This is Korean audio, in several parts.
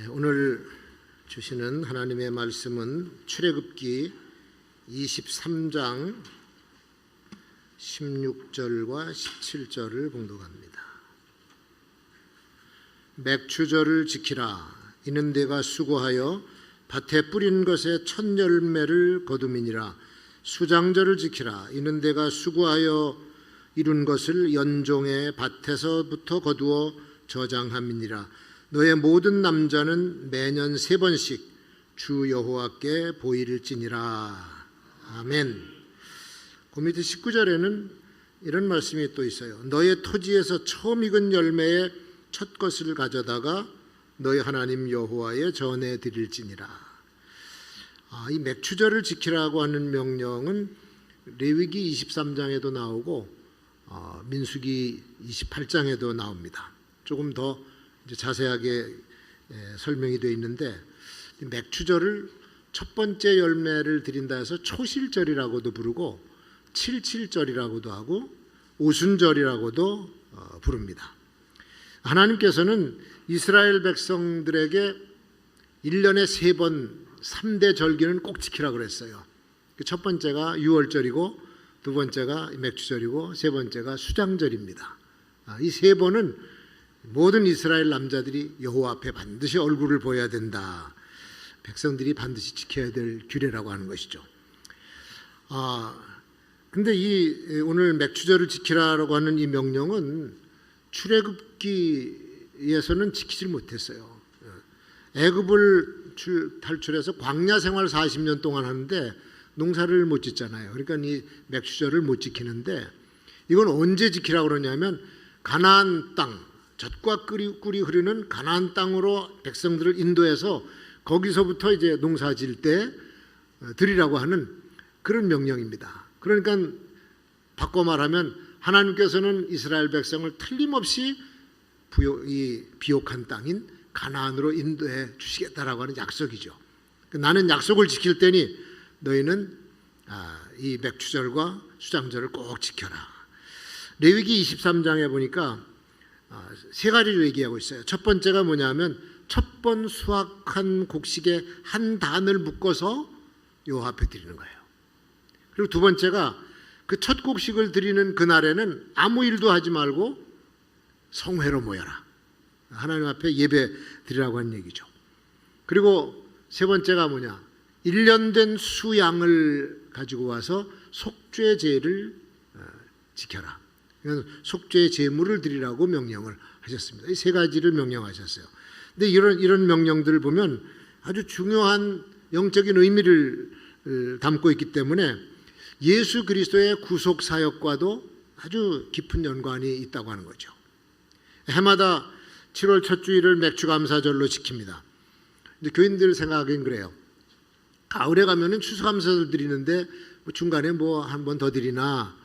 오늘 주시는 하나님의 말씀은 출애굽기 23장 16절과 17절을 봉독합니다. 맥추절을 지키라. 이는 내가 수고하여 밭에 뿌린 것에 첫 열매를 거둠이니라. 수장절을 지키라. 이는 내가 수고하여 이룬 것을 연종의 밭에서부터 거두어 저장함이니라. 너의 모든 남자는 매년 3번씩 주 여호와께 보일지니라. 아멘. 그 밑에 19절에는 이런 말씀이 또 있어요. 너의 토지에서 처음 익은 열매의 첫 것을 가져다가 너희 하나님 여호와에 전해 드릴지니라. 이 맥추절을 지키라고 하는 명령은 레위기 23장에도 나오고 민수기 28장에도 나옵니다. 조금 더 이제 자세하게 설명이 되어 있는데, 맥추절을 첫 번째 열매를 드린다 해서 초실절이라고도 부르고 칠칠절이라고도 하고 오순절이라고도 부릅니다. 하나님께서는 이스라엘 백성들에게 1년에 3번 3대 절기는 꼭 지키라고 그랬어요. 첫 번째가 유월절이고, 두 번째가 맥추절이고, 세 번째가 수장절입니다. 이 3번은 모든 이스라엘 남자들이 여호와 앞에 반드시 얼굴을 보여야 된다. 백성들이 반드시 지켜야 될 규례라고 하는 것이죠. 근데 오늘 맥추절을 지키라라고 하는 이 명령은 출애굽기에서는 지키질 못했어요. 애굽을 탈출해서 광야 생활 40년 동안 하는데 농사를 못 짓잖아요. 그러니까 이 맥추절을 못 지키는데, 이건 언제 지키라고 그러냐면 가나안 땅, 젖과 꿀이 흐르는 가나안 땅으로 백성들을 인도해서 거기서부터 이제 농사 지을 때 드리라고 하는 그런 명령입니다. 그러니까 바꿔 말하면 하나님께서는 이스라엘 백성을 틀림없이 비옥한 땅인 가나안으로 인도해 주시겠다라고 하는 약속이죠. 나는 약속을 지킬 테니 너희는 이 맥추절과 수장절을 꼭 지켜라. 레위기 23장에 보니까 3가지를 얘기하고 있어요. 첫 번째가 뭐냐면 첫 번 수확한 곡식에 한 단을 묶어서 여호와 앞에 드리는 거예요. 그리고 두 번째가 그 첫 곡식을 드리는 그날에는 아무 일도 하지 말고 성회로 모여라. 하나님 앞에 예배 드리라고 하는 얘기죠. 그리고 세 번째가 뭐냐, 1년 된 수양을 가지고 와서 속죄 제를 지켜라. 속죄의 제물을 드리라고 명령을 하셨습니다. 이 3가지를 명령하셨어요. 근데 이런 명령들을 보면 아주 중요한 영적인 의미를 담고 있기 때문에 예수 그리스도의 구속 사역과도 아주 깊은 연관이 있다고 하는 거죠. 해마다 7월 첫 주일을 맥추감사절로 지킵니다. 근데 교인들 생각하기엔 그래요. 가을에 가면은 추수감사절 드리는데 중간에 한 번 더 드리나.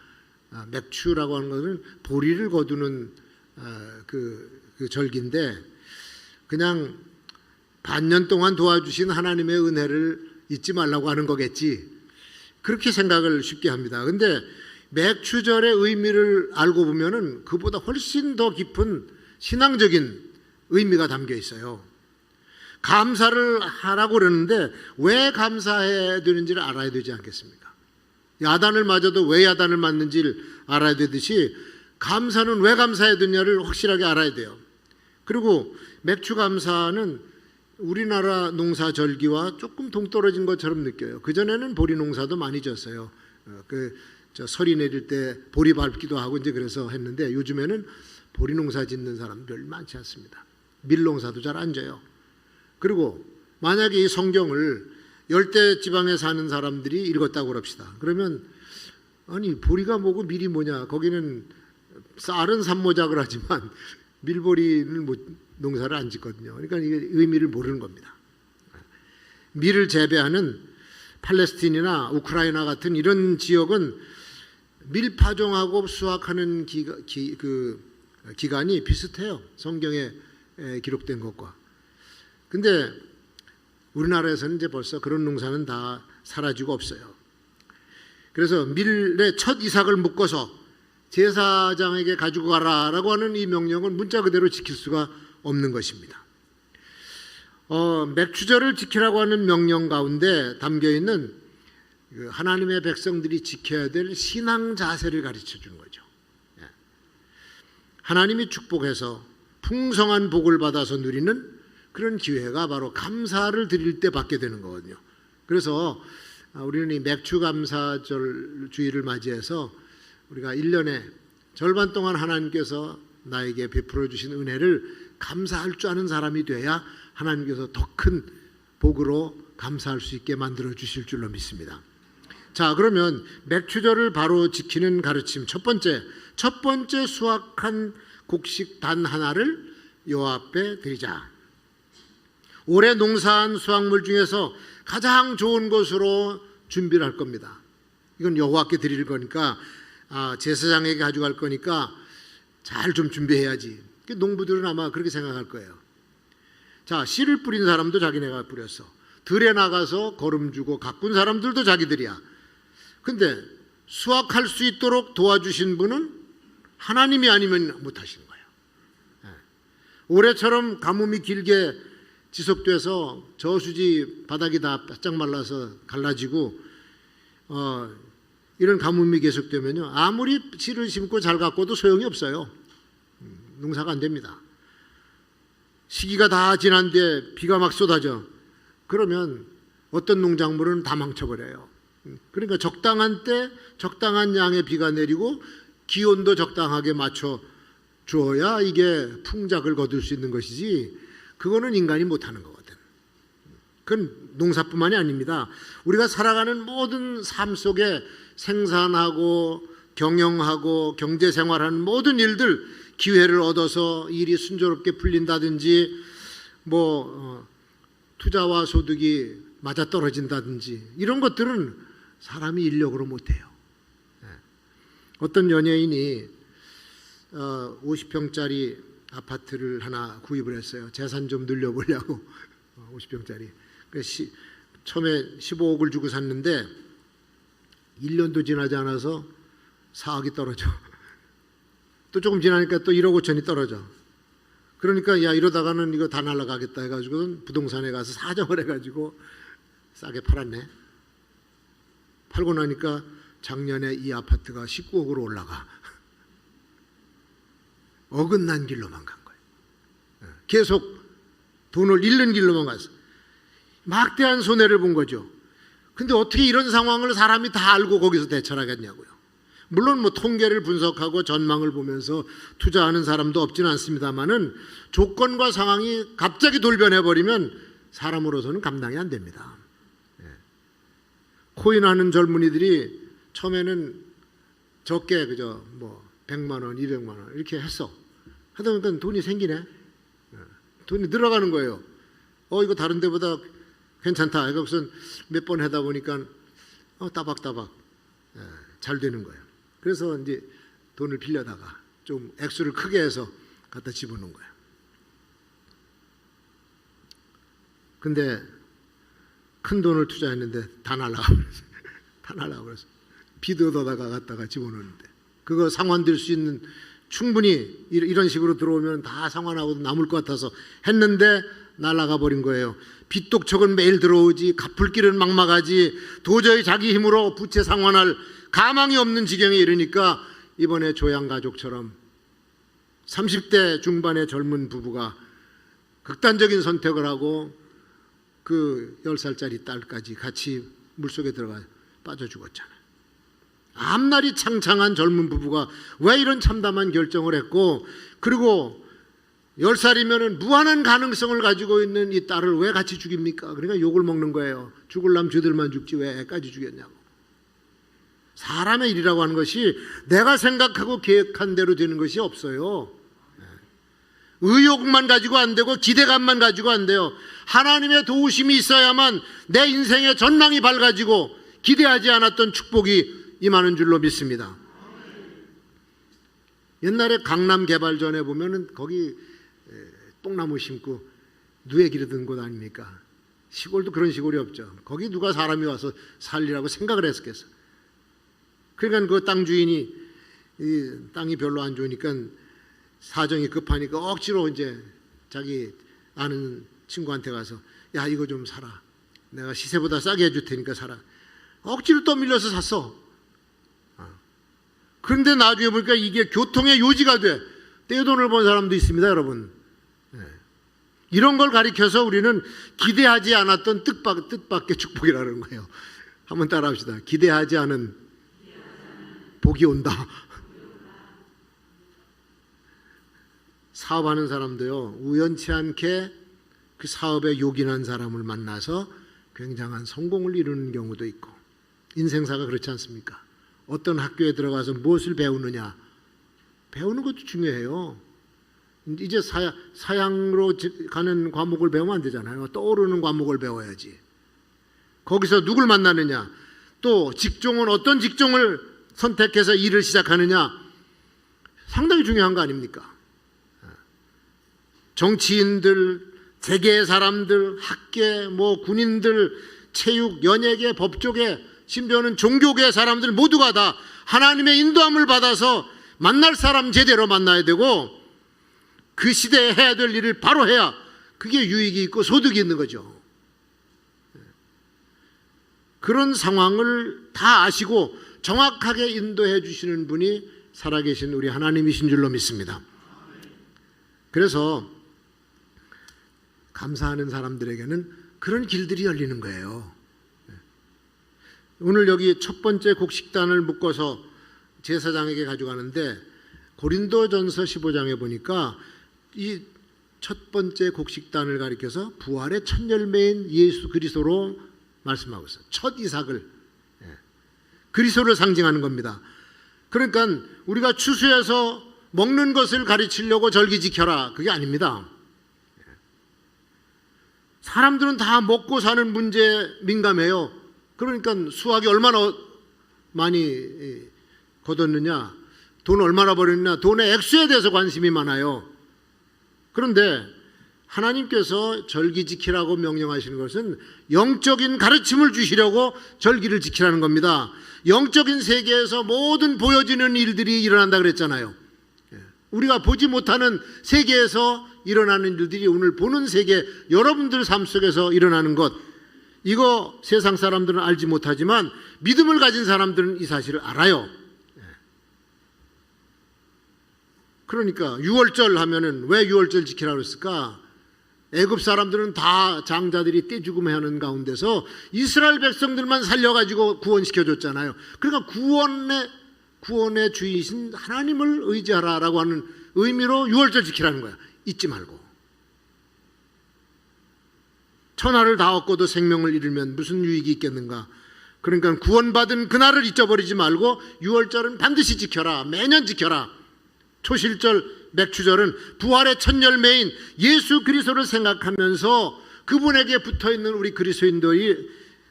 맥추라고 하는 것은 보리를 거두는 그 절기인데, 그냥 반년 동안 도와주신 하나님의 은혜를 잊지 말라고 하는 거겠지, 그렇게 생각을 쉽게 합니다. 근데 맥추절의 의미를 알고 보면은 그보다 훨씬 더 깊은 신앙적인 의미가 담겨 있어요. 감사를 하라고 그러는데 왜 감사해야 되는지를 알아야 되지 않겠습니까? 야단을 맞아도 왜 야단을 맞는지를 알아야 되듯이 감사는 왜 감사해야 되냐를 확실하게 알아야 돼요. 그리고 맥추감사는 우리나라 농사절기와 조금 동떨어진 것처럼 느껴요. 그전에는 보리 농사도 많이 졌어요. 설이 내릴 때 보리 밟기도 하고 이제 그래서 했는데, 요즘에는 보리 농사 짓는 사람 별 많지 않습니다. 밀 농사도 잘 안 져요. 그리고 만약에 이 성경을 열대 지방에 사는 사람들이 읽었다고 그럽시다. 그러면 아니 보리가 뭐고 밀이 뭐냐, 거기는 쌀은 산모작을 하지만 밀보리는 농사를 안 짓거든요. 그러니까 이게 의미를 모르는 겁니다. 밀을 재배하는 팔레스틴이나 우크라이나 같은 이런 지역은 밀 파종하고 수확하는 기간이 비슷해요. 성경에 기록된 것과. 근데 우리나라에서는 이제 벌써 그런 농사는 다 사라지고 없어요. 그래서 밀의 첫 이삭을 묶어서 제사장에게 가지고 가라라고 하는 이 명령은 문자 그대로 지킬 수가 없는 것입니다. 맥추절을 지키라고 하는 명령 가운데 담겨 있는 하나님의 백성들이 지켜야 될 신앙 자세를 가르쳐 주는 거죠. 하나님이 축복해서 풍성한 복을 받아서 누리는 그런 기회가 바로 감사를 드릴 때 받게 되는 거거든요. 그래서 우리는 이 맥주 감사절 주일을 맞이해서 우리가 1년에 절반 동안 하나님께서 나에게 베풀어 주신 은혜를 감사할 줄 아는 사람이 돼야 하나님께서 더 큰 복으로 감사할 수 있게 만들어 주실 줄로 믿습니다. 자, 그러면 맥추절을 바로 지키는 가르침 첫 번째 수확한 곡식 단 하나를 여호와 앞에 드리자. 올해 농사한 수확물 중에서 가장 좋은 것으로 준비를 할 겁니다. 이건 여호와께 드릴 거니까 제사장에게 가져갈 거니까 잘 좀 준비해야지. 농부들은 아마 그렇게 생각할 거예요. 자, 씨를 뿌린 사람도 자기네가 뿌렸어. 들에 나가서 거름 주고 가꾼 사람들도 자기들이야. 근데 수확할 수 있도록 도와주신 분은 하나님이 아니면 못하시는 거예요. 올해처럼 가뭄이 길게 지속돼서 저수지 바닥이 다 바짝 말라서 갈라지고 이런 가뭄이 계속되면요, 아무리 씨를 심고 잘 가꿔도 소용이 없어요. 농사가 안 됩니다. 시기가 다 지난 뒤에 비가 막 쏟아져. 그러면 어떤 농작물은 다 망쳐버려요. 그러니까 적당한 때 적당한 양의 비가 내리고 기온도 적당하게 맞춰 주어야 이게 풍작을 거둘 수 있는 것이지, 그거는 인간이 못하는 거거든. 그건 농사뿐만이 아닙니다. 우리가 살아가는 모든 삶 속에 생산하고 경영하고 경제생활하는 모든 일들, 기회를 얻어서 일이 순조롭게 풀린다든지 투자와 소득이 맞아떨어진다든지 이런 것들은 사람이 인력으로 못해요. 어떤 연예인이 50평짜리 아파트를 하나 구입을 했어요. 재산 좀 늘려보려고. 50평짜리. 처음에 15억을 주고 샀는데 1년도 지나지 않아서 4억이 떨어져. 또 조금 지나니까 또 1억 5천이 떨어져. 그러니까 야, 이러다가는 이거 다 날아가겠다 해가지고 부동산에 가서 사정을 해가지고 싸게 팔았네. 팔고 나니까 작년에 이 아파트가 19억으로 올라가. 어긋난 길로만 간 거예요. 계속 돈을 잃는 길로만 갔어. 막대한 손해를 본 거죠. 근데 어떻게 이런 상황을 사람이 다 알고 거기서 대처하겠냐고요. 물론 통계를 분석하고 전망을 보면서 투자하는 사람도 없지는 않습니다만은 조건과 상황이 갑자기 돌변해버리면 사람으로서는 감당이 안 됩니다. 코인하는 젊은이들이 처음에는 적게 그저 100만 원, 200만 원 이렇게 했어. 하다 보니까 돈이 생기네. 돈이 늘어가는 거예요. 이거 다른 데보다 괜찮다. 그래서 몇 번 하다 보니까 따박따박 잘 되는 거예요. 그래서 이제 돈을 빌려다가 좀 액수를 크게 해서 갖다 집어넣은 거예요. 근데 큰 돈을 투자했는데 다 날라가 버렸어요. 다 날라가 버렸어요. 빚 얻어다가 갖다가 집어넣는데 그거 상환될 수 있는, 충분히 이런 식으로 들어오면 다 상환하고 남을 것 같아서 했는데 날아가 버린 거예요. 빚독촉은 매일 들어오지, 갚을 길은 막막하지, 도저히 자기 힘으로 부채 상환할 가망이 없는 지경에 이르니까 이번에 조양가족처럼 30대 중반의 젊은 부부가 극단적인 선택을 하고 그 10살짜리 딸까지 같이 물속에 들어가 빠져 죽었잖아요. 앞날이 창창한 젊은 부부가 왜 이런 참담한 결정을 했고, 그리고 10살이면 무한한 가능성을 가지고 있는 이 딸을 왜 같이 죽입니까? 그러니까 욕을 먹는 거예요. 죽을라면 쥐들만 죽지 왜 애까지 죽였냐고. 사람의 일이라고 하는 것이 내가 생각하고 계획한 대로 되는 것이 없어요. 의욕만 가지고 안 되고 기대감만 가지고 안 돼요. 하나님의 도우심이 있어야만 내 인생의 전망이 밝아지고 기대하지 않았던 축복이 임하는 줄로 믿습니다. 옛날에 강남 개발 전에 보면은 거기 똥나무 심고 누에 기르던 곳 아닙니까? 시골도 그런 시골이 없죠. 거기 누가 사람이 와서 살리라고 생각을 했었겠어. 그러니까 그 땅 주인이 이 땅이 별로 안 좋으니까 사정이 급하니까 억지로 이제 자기 아는 친구한테 가서 야 이거 좀 사라. 내가 시세보다 싸게 해줄 테니까 사라. 억지로 떠밀려서 샀어. 그런데 나중에 보니까 이게 교통의 요지가 돼. 떼돈을 본 사람도 있습니다, 여러분. 이런 걸 가리켜서 우리는 기대하지 않았던 뜻밖의 축복이라는 거예요. 한번 따라합시다. 기대하지 않은 복이 온다. 사업하는 사람도요, 우연치 않게 그 사업에 요긴한 사람을 만나서 굉장한 성공을 이루는 경우도 있고, 인생사가 그렇지 않습니까? 어떤 학교에 들어가서 무엇을 배우느냐, 배우는 것도 중요해요. 이제 사양으로 가는 과목을 배우면 안 되잖아요. 떠오르는 과목을 배워야지. 거기서 누굴 만나느냐, 또 직종은 어떤 직종을 선택해서 일을 시작하느냐, 상당히 중요한 거 아닙니까? 정치인들, 재계의 사람들, 학계, 군인들, 체육, 연예계, 법조계, 심지어는 종교계 사람들 모두가 다 하나님의 인도함을 받아서 만날 사람 제대로 만나야 되고, 그 시대에 해야 될 일을 바로 해야 그게 유익이 있고 소득이 있는 거죠. 그런 상황을 다 아시고 정확하게 인도해 주시는 분이 살아계신 우리 하나님이신 줄로 믿습니다. 그래서 감사하는 사람들에게는 그런 길들이 열리는 거예요. 오늘 여기 첫 번째 곡식단을 묶어서 제사장에게 가져가는데, 고린도전서 15장에 보니까 이 첫 번째 곡식단을 가리켜서 부활의 첫 열매인 예수 그리스도로 말씀하고 있어요. 첫 이삭을, 그리스도를 상징하는 겁니다. 그러니까 우리가 추수해서 먹는 것을 가르치려고 절기 지켜라, 그게 아닙니다. 사람들은 다 먹고 사는 문제에 민감해요. 그러니까 수학이 얼마나 많이 거뒀느냐, 돈 얼마나 벌었느냐, 돈의 액수에 대해서 관심이 많아요. 그런데 하나님께서 절기 지키라고 명령하시는 것은 영적인 가르침을 주시려고 절기를 지키라는 겁니다. 영적인 세계에서 모든 보여지는 일들이 일어난다 그랬잖아요. 우리가 보지 못하는 세계에서 일어나는 일들이 오늘 보는 세계, 여러분들 삶 속에서 일어나는 것, 이거 세상 사람들은 알지 못하지만 믿음을 가진 사람들은 이 사실을 알아요. 그러니까 유월절 하면은 왜 유월절 지키라고 했을까? 애굽 사람들은 다 장자들이 떼죽음하는 가운데서 이스라엘 백성들만 살려가지고 구원시켜줬잖아요. 그러니까 구원의 주이신 하나님을 의지하라라고 하는 의미로 유월절 지키라는 거야. 잊지 말고. 천하를 다 얻고도 생명을 잃으면 무슨 유익이 있겠는가? 그러니까 구원받은 그날을 잊어버리지 말고 유월절은 반드시 지켜라. 매년 지켜라. 초실절, 맥추절은 부활의 첫 열매인 예수 그리스도를 생각하면서 그분에게 붙어있는 우리 그리스도인들이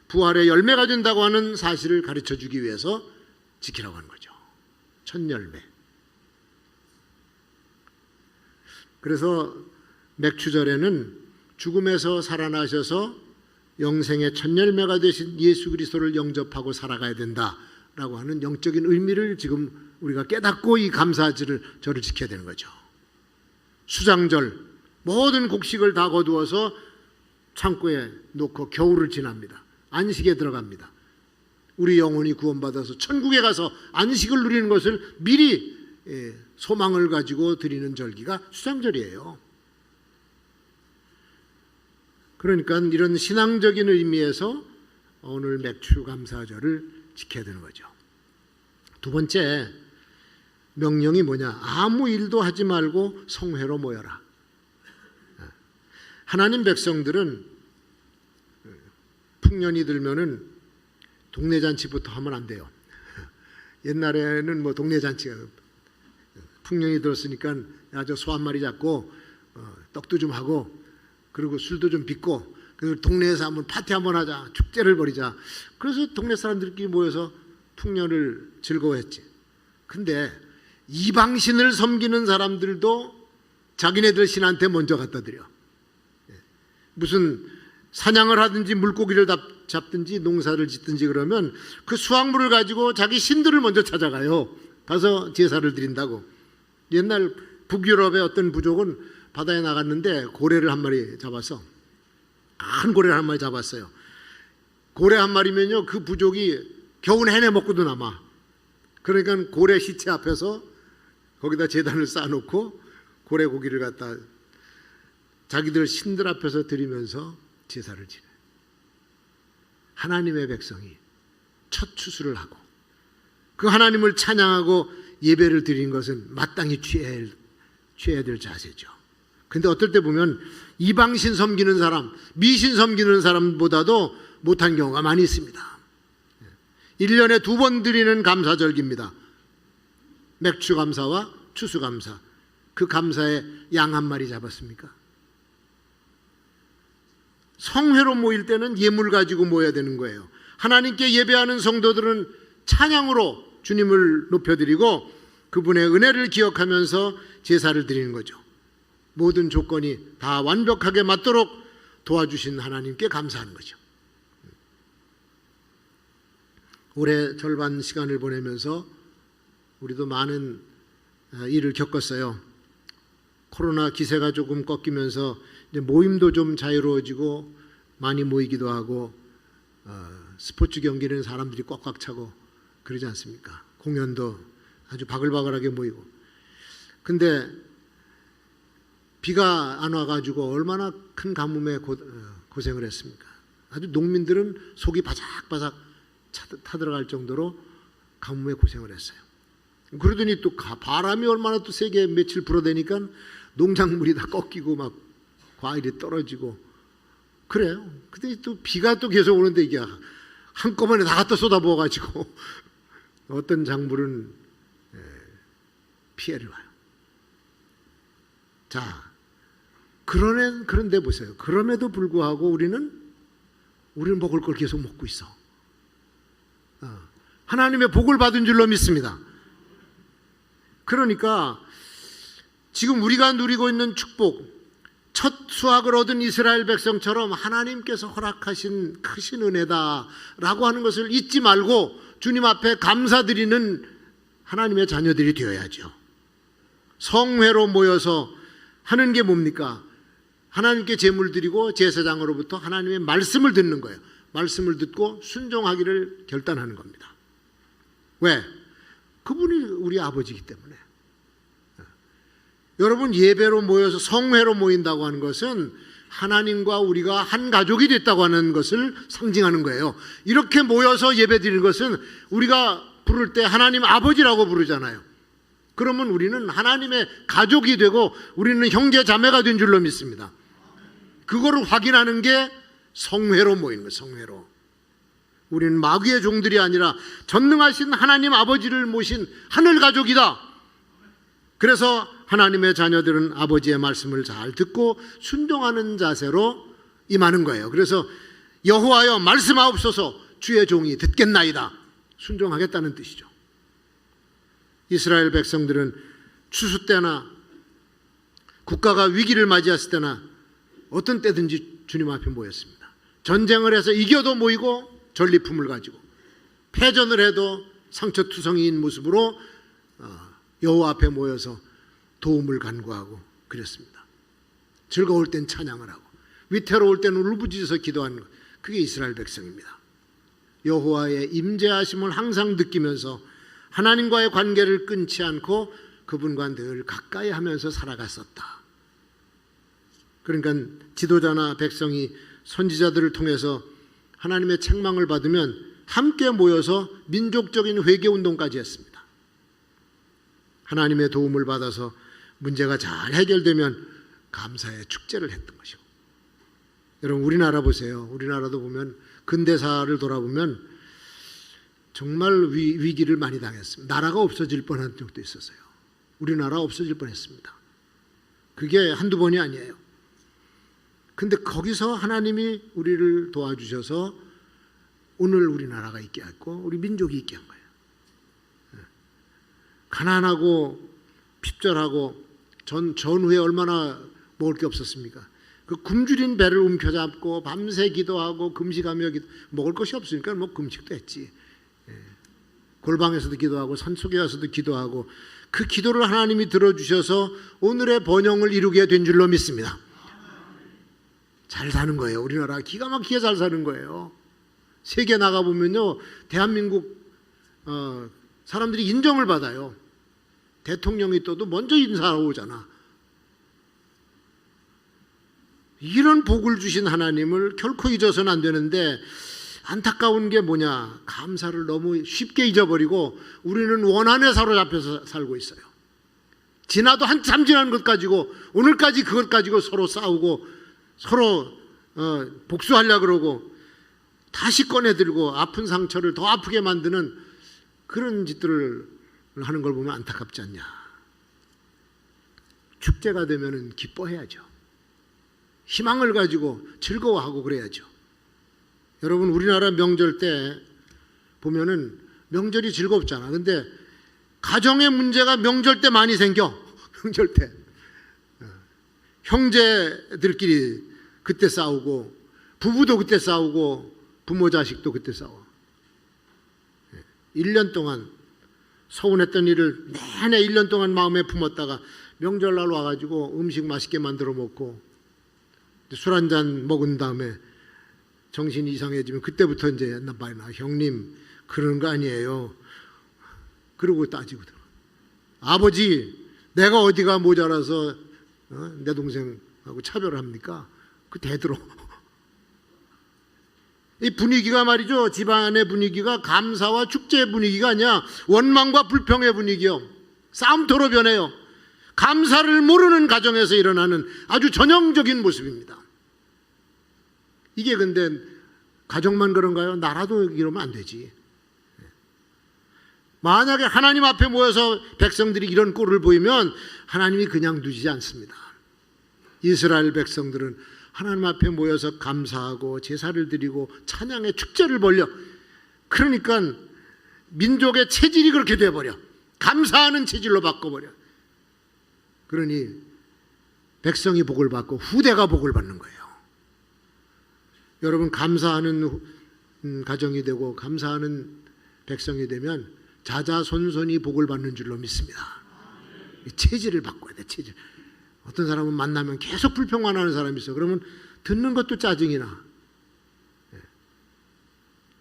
부활의 열매가 된다고 하는 사실을 가르쳐주기 위해서 지키라고 하는 거죠. 첫 열매. 그래서 맥추절에는 죽음에서 살아나셔서 영생의 첫 열매가 되신 예수 그리스도를 영접하고 살아가야 된다라고 하는 영적인 의미를 지금 우리가 깨닫고 이 감사절을 지켜야 되는 거죠. 수장절, 모든 곡식을 다 거두어서 창고에 놓고 겨울을 지납니다. 안식에 들어갑니다. 우리 영혼이 구원받아서 천국에 가서 안식을 누리는 것을 미리 소망을 가지고 드리는 절기가 수장절이에요. 그러니까 이런 신앙적인 의미에서 오늘 맥추 감사절을 지켜야 되는 거죠. 두 번째 명령이 뭐냐? 아무 일도 하지 말고 성회로 모여라. 하나님 백성들은 풍년이 들면은 동네 잔치부터 하면 안 돼요. 옛날에는 동네 잔치가 풍년이 들었으니까 저 소 한 마리 잡고 떡도 좀 하고 그리고 술도 좀 빚고 그리고 동네에서 한번 파티 한번 하자, 축제를 벌이자. 그래서 동네 사람들끼리 모여서 풍년을 즐거워했지. 근데 이방신을 섬기는 사람들도 자기네들 신한테 먼저 갖다 드려. 무슨 사냥을 하든지 물고기를 잡든지 농사를 짓든지 그러면 그 수확물을 가지고 자기 신들을 먼저 찾아가요. 가서 제사를 드린다고. 옛날 북유럽의 어떤 부족은 바다에 나갔는데 고래를 한 마리 잡아서 큰 고래를 한 마리 잡았어요. 고래 한 마리면요, 그 부족이 겨우 내내 먹고도 남아. 그러니까 고래 시체 앞에서 거기다 제단을 쌓아놓고 고래 고기를 갖다 자기들 신들 앞에서 드리면서 제사를 지내. 하나님의 백성이 첫 추수를 하고 그 하나님을 찬양하고 예배를 드린 것은 마땅히 취해야 될 자세죠. 근데 어떨 때 보면 이방신 섬기는 사람, 미신 섬기는 사람보다도 못한 경우가 많이 있습니다. 1년에 2번 드리는 감사절기입니다. 맥주 감사와 추수 감사. 그 감사에 양 한 마리 잡았습니까? 성회로 모일 때는 예물 가지고 모여야 되는 거예요. 하나님께 예배하는 성도들은 찬양으로 주님을 높여드리고 그분의 은혜를 기억하면서 제사를 드리는 거죠. 모든 조건이 다 완벽하게 맞도록 도와주신 하나님께 감사하는 거죠. 올해 절반 시간을 보내면서 우리도 많은 일을 겪었어요. 코로나 기세가 조금 꺾이면서 이제 모임도 좀 자유로워지고 많이 모이기도 하고 스포츠 경기는 사람들이 꽉꽉 차고 그러지 않습니까? 공연도 아주 바글바글하게 모이고. 근데 비가 안 와가지고 얼마나 큰 가뭄에 고생을 했습니까? 아주 농민들은 속이 바삭바삭 타들어갈 정도로 가뭄에 고생을 했어요. 그러더니 또 바람이 얼마나 또 세게 며칠 불어대니까 농작물이 다 꺾이고 막 과일이 떨어지고 그래요. 근데 또 비가 또 계속 오는데 이게 한꺼번에 다 갖다 쏟아부어가지고 어떤 작물은 피해를 봐요. 자, 그런데 보세요. 그럼에도 불구하고 우리는 먹을 걸 계속 먹고 있어. 하나님의 복을 받은 줄로 믿습니다. 그러니까 지금 우리가 누리고 있는 축복, 첫 수확을 얻은 이스라엘 백성처럼 하나님께서 허락하신 크신 은혜다라고 하는 것을 잊지 말고 주님 앞에 감사드리는 하나님의 자녀들이 되어야죠. 성회로 모여서 하는 게 뭡니까? 하나님께 제물 드리고 제사장으로부터 하나님의 말씀을 듣는 거예요. 말씀을 듣고 순종하기를 결단하는 겁니다. 왜? 그분이 우리 아버지이기 때문에. 여러분, 예배로 모여서 성회로 모인다고 하는 것은 하나님과 우리가 한 가족이 됐다고 하는 것을 상징하는 거예요. 이렇게 모여서 예배 드리는 것은 우리가 부를 때 하나님 아버지라고 부르잖아요. 그러면 우리는 하나님의 가족이 되고 우리는 형제 자매가 된 줄로 믿습니다. 그거를 확인하는 게 성회로 모이는 거예요. 성회로. 우리는 마귀의 종들이 아니라 전능하신 하나님 아버지를 모신 하늘 가족이다. 그래서 하나님의 자녀들은 아버지의 말씀을 잘 듣고 순종하는 자세로 임하는 거예요. 그래서 여호와여 말씀하옵소서 주의 종이 듣겠나이다. 순종하겠다는 뜻이죠. 이스라엘 백성들은 추수 때나 국가가 위기를 맞이했을 때나 어떤 때든지 주님 앞에 모였습니다. 전쟁을 해서 이겨도 모이고 전리품을 가지고 패전을 해도 상처투성이인 모습으로 여호와 앞에 모여서 도움을 간구하고 그랬습니다. 즐거울 땐 찬양을 하고 위태로울 때는 울부짖어서 기도하는 것, 그게 이스라엘 백성입니다. 여호와의 임재하심을 항상 느끼면서 하나님과의 관계를 끊지 않고 그분과 늘 가까이 하면서 살아갔었다. 그러니까 지도자나 백성이 선지자들을 통해서 하나님의 책망을 받으면 함께 모여서 민족적인 회개운동까지 했습니다. 하나님의 도움을 받아서 문제가 잘 해결되면 감사의 축제를 했던 것이고. 여러분, 우리나라 보세요. 우리나라도 보면 근대사를 돌아보면 정말 위기를 많이 당했습니다. 나라가 없어질 뻔한 적도 있었어요. 우리나라 없어질 뻔했습니다. 그게 한두 번이 아니에요. 근데 거기서 하나님이 우리를 도와주셔서 오늘 우리나라가 있게 했고 우리 민족이 있게 한 거예요. 가난하고 핍절하고 전후에 얼마나 먹을 게 없었습니까? 그 굶주린 배를 움켜잡고 밤새 기도하고 금식하며 먹을 것이 없으니까 뭐 금식도 했지. 골방에서도 기도하고 산속에 가서도 기도하고 그 기도를 하나님이 들어주셔서 오늘의 번영을 이루게 된 줄로 믿습니다. 잘 사는 거예요. 우리나라 기가 막히게 잘 사는 거예요. 세계 나가보면요, 대한민국 사람들이 인정을 받아요. 대통령이 떠도 먼저 인사하러 오잖아. 이런 복을 주신 하나님을 결코 잊어서는 안 되는데, 안타까운 게 뭐냐, 감사를 너무 쉽게 잊어버리고 우리는 원한에 사로잡혀서 살고 있어요. 지나도 한참 지난 것 가지고 오늘까지 그것 가지고 서로 싸우고 서로 복수하려고 그러고 다시 꺼내들고 아픈 상처를 더 아프게 만드는 그런 짓들을 하는 걸 보면 안타깝지 않냐. 축제가 되면은 기뻐해야죠. 희망을 가지고 즐거워하고 그래야죠. 여러분, 우리나라 명절 때 보면은 명절이 즐겁잖아. 근데 가정의 문제가 명절 때 많이 생겨. 명절 때 형제들끼리 그때 싸우고, 부부도 그때 싸우고, 부모 자식도 그때 싸워. 1년 동안 서운했던 일을 내내 1년 동안 마음에 품었다가 명절날 와가지고 음식 맛있게 만들어 먹고 술 한잔 먹은 다음에 정신이 이상해지면 그때부터 이제 옛날 말이나 형님 그런 거 아니에요. 그러고 따지고 들어. 아버지, 내가 어디가 모자라서 내 동생하고 차별을 합니까? 그 대들어. 이 분위기가 말이죠, 집안의 분위기가 감사와 축제의 분위기가 아니야. 원망과 불평의 분위기요. 싸움터로 변해요. 감사를 모르는 가정에서 일어나는 아주 전형적인 모습입니다. 이게 근데 가정만 그런가요? 나라도 이러면 안 되지. 만약에 하나님 앞에 모여서 백성들이 이런 꼴을 보이면 하나님이 그냥 두지 않습니다. 이스라엘 백성들은 하나님 앞에 모여서 감사하고 제사를 드리고 찬양의 축제를 벌려. 그러니까 민족의 체질이 그렇게 돼버려. 감사하는 체질로 바꿔버려. 그러니 백성이 복을 받고 후대가 복을 받는 거예요. 여러분, 감사하는 가정이 되고 감사하는 백성이 되면 자자손손이 복을 받는 줄로 믿습니다. 체질을 바꿔야 돼. 체질. 어떤 사람은 만나면 계속 불평만 하는 사람이 있어. 그러면 듣는 것도 짜증이 나.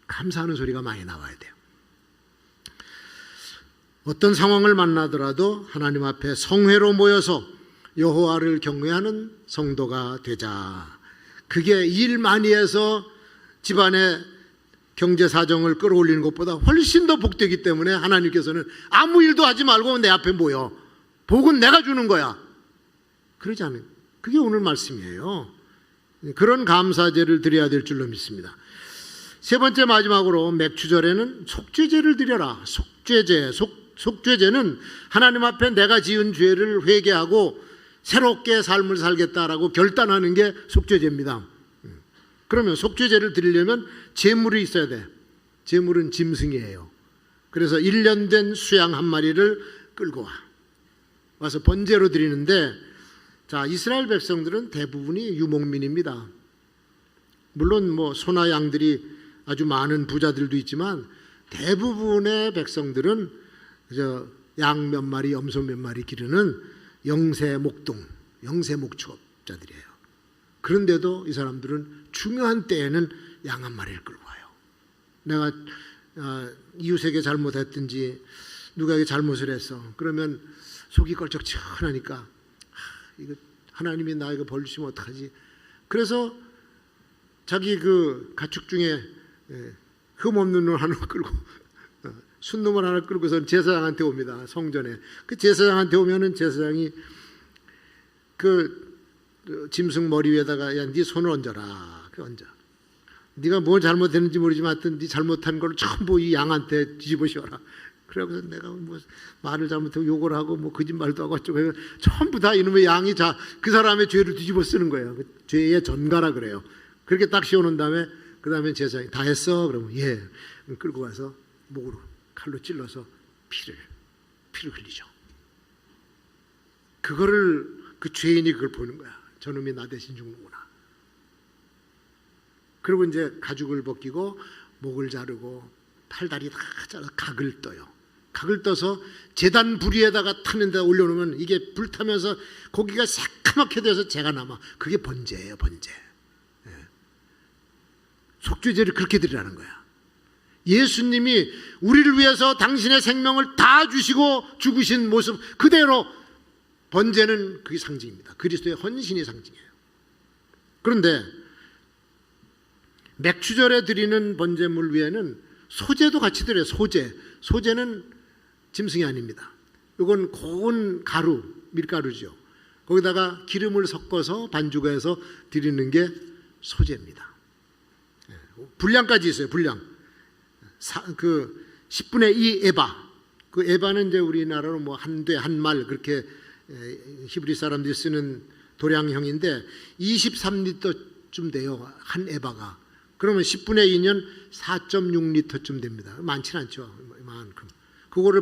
감사하는 소리가 많이 나와야 돼요. 어떤 상황을 만나더라도 하나님 앞에 성회로 모여서 여호와를 경외하는 성도가 되자. 그게 일 많이 해서 집안의 경제 사정을 끌어올리는 것보다 훨씬 더 복되기 때문에 하나님께서는 아무 일도 하지 말고 내 앞에 모여. 복은 내가 주는 거야. 그러지 않아요. 그게 오늘 말씀이에요. 그런 감사제를 드려야 될 줄로 믿습니다. 세 번째, 마지막으로 맥추절에는 속죄제를 드려라. 속죄제는 하나님 앞에 내가 지은 죄를 회개하고 새롭게 삶을 살겠다라고 결단하는 게 속죄제입니다. 그러면 속죄제를 드리려면 제물이 있어야 돼. 제물은 짐승이에요. 그래서 1년 된 수양 한 마리를 끌고 와서 번제로 드리는데, 자, 이스라엘 백성들은 대부분이 유목민입니다. 물론 뭐 소나 양들이 아주 많은 부자들도 있지만 대부분의 백성들은 양 몇 마리, 염소 몇 마리 기르는 영세 목동, 영세 목축업자들이에요. 그런데도 이 사람들은 중요한 때에는 양 한 마리를 끌고 와요. 내가 이웃에게 잘못했든지 누구에게 잘못을 했어. 그러면 속이 껄쩍지근하니까 이거 하나님이 나 이거 벌 주시면 어떡하지? 그래서 자기 그 가축 중에 흠 없는 놈 하나 끌고 순놈을 하나 끌고서 제사장한테 옵니다. 성전에. 그 제사장한테 오면은 제사장이 그 짐승 머리 위에다가 야, 네 손을 얹어라. 그 얹어. 네가 뭘 잘못했는지 모르지만 하여튼 네 잘못한 걸 전부 이 양한테 뒤집어 씌워라. 그래서 내가 뭐 말을 잘못하고 욕을 하고 뭐 거짓말도 하고 어쩌고 전부 다 이놈의 양이 그 사람의 죄를 뒤집어 쓰는 거예요. 그 죄의 전가라 그래요. 그렇게 딱 씌워놓은 다음에 그 다음에 제사장이 다 했어? 그러면 예. 끌고 가서 목으로 칼로 찔러서 피를 흘리죠. 그거를 그 죄인이 그걸 보는 거야. 저놈이 나 대신 죽는구나. 그리고 이제 가죽을 벗기고 목을 자르고 팔다리 다 잘라서 각을 떠요. 각을 떠서 제단 부리에다가 타는 데다 올려놓으면 이게 불타면서 고기가 새까맣게 돼서 재가 남아. 그게 번제예요. 번제. 속죄제를 그렇게 드리라는 거야. 예수님이 우리를 위해서 당신의 생명을 다 주시고 죽으신 모습 그대로 번제는 그게 상징입니다. 그리스도의 헌신이 상징이에요. 그런데 맥추절에 드리는 번제물 위에는 소제도 같이 드려요. 소제는 짐승이 아닙니다. 이건 고운 가루, 밀가루죠. 거기다가 기름을 섞어서 반죽해서 드리는 게 소제입니다. 분량까지 있어요. 분량. 그 10분의 2 에바. 그 에바는 이제 우리나라로 뭐 한돼 한말 그렇게 히브리 사람들이 쓰는 도량형인데 23리터쯤 돼요. 한 에바가. 그러면 10분의 2년 4.6리터쯤 됩니다. 많지는 않죠. 이만큼. 그거를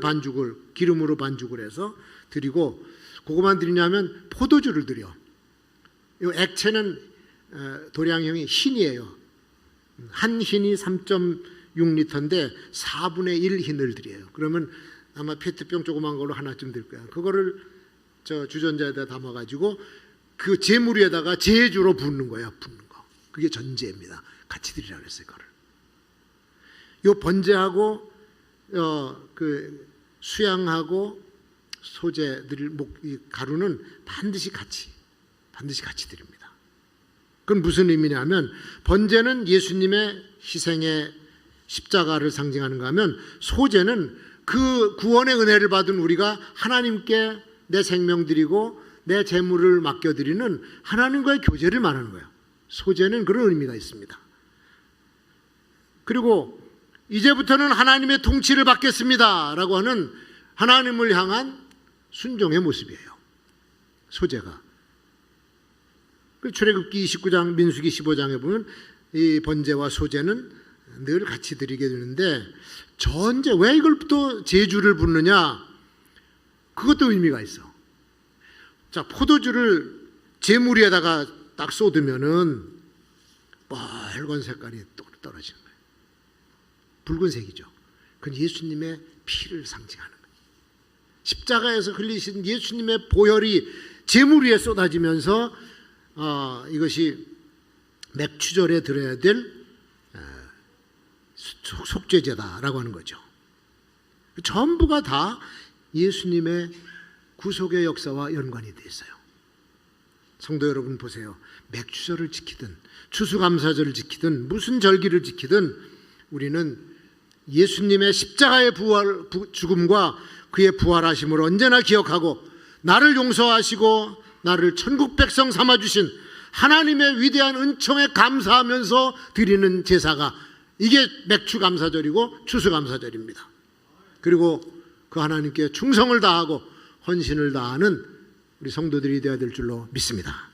기름으로 반죽을 해서 드리고, 그거만 드리냐면 포도주를 드려. 이 액체는 도량형이 흰이에요. 한 흰이 3.6리터인데 4분의 1 흰을 드려요. 그러면 아마 페트병 조그만 걸로 하나쯤 들 거야. 그거를 저 주전자에다 담아가지고 그 제물 위에다가 제주로 붓는 거야. 붓는 거. 그게 전제입니다. 같이 드리라 그랬어요. 그거를. 요 번제하고 그 수양하고 소제 드릴 가루는 반드시 같이 드립니다. 그건 무슨 의미냐면, 번제는 예수님의 희생의 십자가를 상징하는가 하면, 소제는 그 구원의 은혜를 받은 우리가 하나님께 내 생명 드리고 내 재물을 맡겨드리는 하나님과의 교제를 말하는 거예요. 소제는 그런 의미가 있습니다. 그리고 이제부터는 하나님의 통치를 받겠습니다 라고 하는 하나님을 향한 순종의 모습이에요. 소제가. 출애굽기 29장, 민수기 15장에 보면 이 번제와 소제는 늘 같이 드리게 되는데, 전제, 왜 이걸 또 제주를 붓느냐? 그것도 의미가 있어. 자, 포도주를 제물 위에다가 딱 쏟으면은 빨간 색깔이 떨어지는 거예요. 붉은색이죠. 그건 예수님의 피를 상징하는 거예요. 십자가에서 흘리신 예수님의 보혈이 제물 위에 쏟아지면서 이것이 맥추절에 드려야 될 속죄제다라고 하는 거죠. 전부가 다 예수님의 구속의 역사와 연관이 되어 있어요. 성도 여러분 보세요. 맥추절을 지키든 추수감사절을 지키든 무슨 절기를 지키든 우리는 예수님의 십자가의 죽음과 그의 부활하심을 언제나 기억하고, 나를 용서하시고 나를 천국 백성 삼아주신 하나님의 위대한 은총에 감사하면서 드리는 제사가, 이게 맥추감사절이고 추수감사절입니다. 그리고 그 하나님께 충성을 다하고 헌신을 다하는 우리 성도들이 되어야 될 줄로 믿습니다.